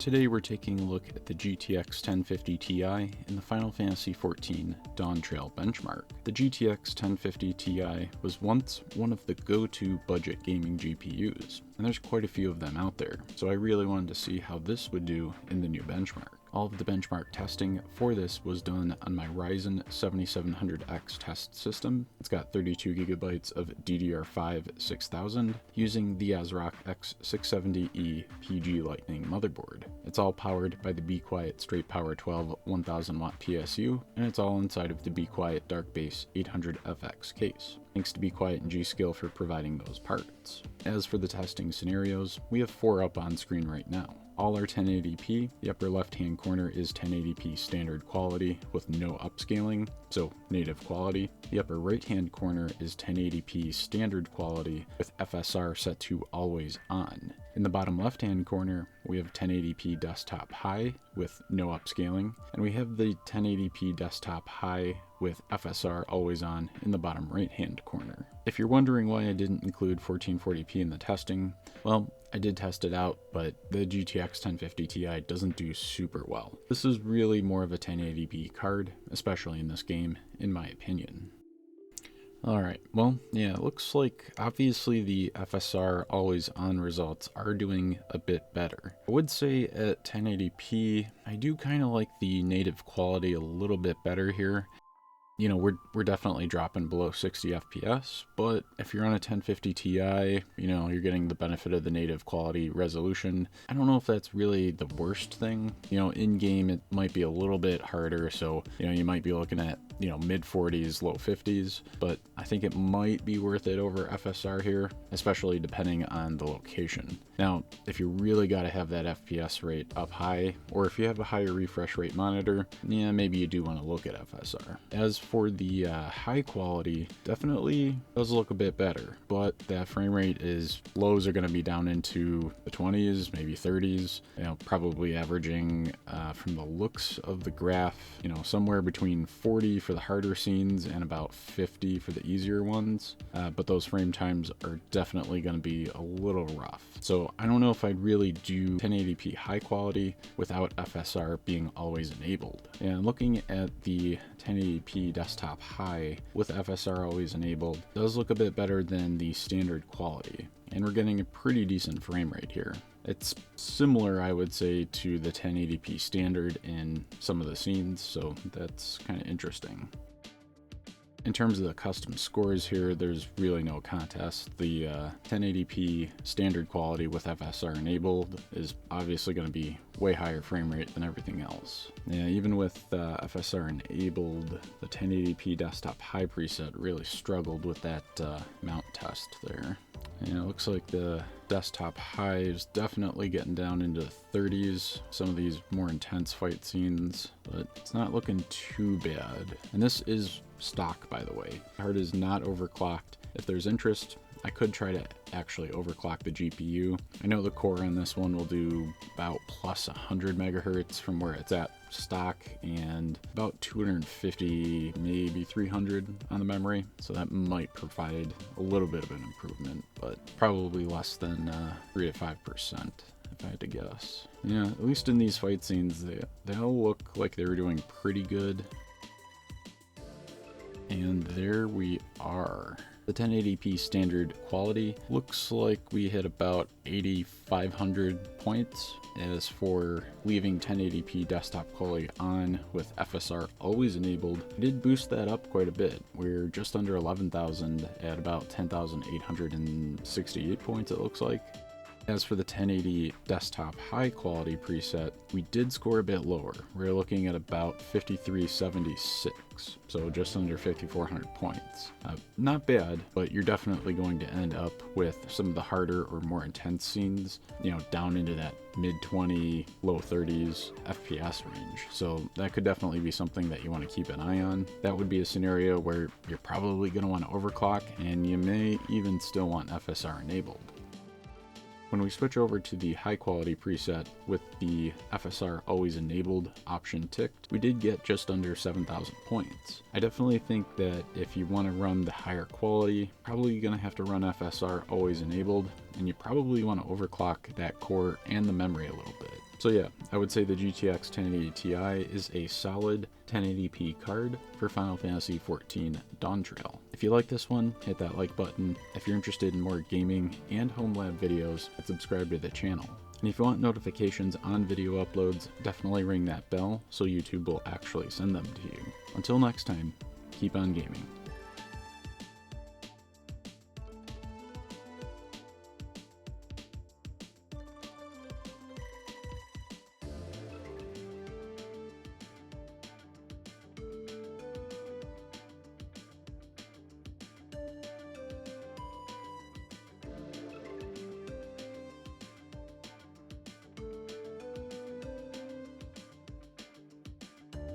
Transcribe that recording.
Today we're taking a look at the GTX 1050 Ti in the Final Fantasy XIV Dawntrail benchmark. The GTX 1050 Ti was once one of the go-to budget gaming GPUs, and there's quite a few of them out there, so I really wanted to see how this would do in the new benchmark. All of the benchmark testing for this was done on my Ryzen 7700X test system. It's got 32 gigabytes of DDR5 6000 using the ASRock X670E PG Lightning motherboard. It's all powered by the Be Quiet Straight Power 12 1000 watt PSU, and it's all inside of the Be Quiet Dark Base 800FX case. Thanks to Be Quiet and G.Skill for providing those parts. As for the testing scenarios, we have 4 up on screen right now. All are 1080p. The upper left hand corner is 1080p standard quality with no upscaling, so native quality. The upper right hand corner is 1080p standard quality with FSR set to always on. In the bottom left hand corner, we have 1080p desktop high with no upscaling, and we have the 1080p desktop high with FSR always on in the bottom right hand corner. If you're wondering why I didn't include 1440p in the testing, well, I did test it out, but the GTX 1050 Ti doesn't do super well. This is really more of a 1080p card, especially in this game, in my opinion. Alright, well, yeah, it looks like obviously the FSR always on results are doing a bit better. I would say at 1080p, I do kind of like the native quality a little bit better here. You know, we're definitely dropping below 60 FPS, but if you're on a 1050 Ti, you know, you're getting the benefit of the native quality resolution. I don't know if that's really the worst thing. You know, in-game it might be a little bit harder, so, you know, you might be looking at, you know, mid-40s, low 50s, but I think it might be worth it over FSR here, especially depending on the location. Now, if you really got to have that FPS rate up high, or if you have a higher refresh rate monitor, yeah, maybe you do want to look at FSR. As for the high quality, definitely does look a bit better, but that frame rate is, lows are going to be down into the 20s, maybe 30s, you know, probably averaging from the looks of the graph, you know, somewhere between 40 for the harder scenes and about 50 for the easier ones, but those frame times are definitely going to be a little rough. So I don't know if I'd really do 1080p high quality without FSR being always enabled. And looking at the 1080p desktop high with FSR always enabled does look a bit better than the standard quality, and we're getting a pretty decent frame rate here. It's similar, I would say, to the 1080p standard in some of the scenes, so that's kind of interesting. In terms of the custom scores here, there's really no contest. The 1080p standard quality with FSR enabled is obviously going to be way higher frame rate than everything else. Yeah, even with FSR enabled, the 1080p desktop high preset really struggled with that mount test there. And it looks like the desktop high is definitely getting down into the 30s, some of these more intense fight scenes, but it's not looking too bad. And this is stock, by the way. The card is not overclocked. If there's interest, I could try to actually overclock the GPU. I know the core on this one will do about plus 100 megahertz from where it's at stock, and about 250, maybe 300 on the memory. So that might provide a little bit of an improvement, but probably less than 3 to 5%. If I had to guess. Yeah, at least in these fight scenes, they all look like they were doing pretty good. And there we are. The 1080p standard quality looks like we hit about 8,500 points. As for leaving 1080p desktop quality on with FSR always enabled, I did boost that up quite a bit. We're just under 11,000 at about 10,868 points, it looks like. As for the 1080 desktop high quality preset, we did score a bit lower. We're looking at about 5376, so just under 5,400 points. Not bad, but you're definitely going to end up with some of the harder or more intense scenes, you know, down into that mid-20, low 30s FPS range. So that could definitely be something that you want to keep an eye on. That would be a scenario where you're probably going to want to overclock, and you may even still want FSR enabled. When we switch over to the high quality preset with the FSR always enabled option ticked, we did get just under 7,000 points. I definitely think that if you want to run the higher quality, probably going to have to run FSR always enabled, and you probably want to overclock that core and the memory a little bit. So yeah, I would say the GTX 1080 Ti is a solid 1080p card for Final Fantasy XIV Dawntrail. If you like this one, hit that like button. If you're interested in more gaming and home lab videos, subscribe to the channel. And if you want notifications on video uploads, definitely ring that bell so YouTube will actually send them to you. Until next time, keep on gaming.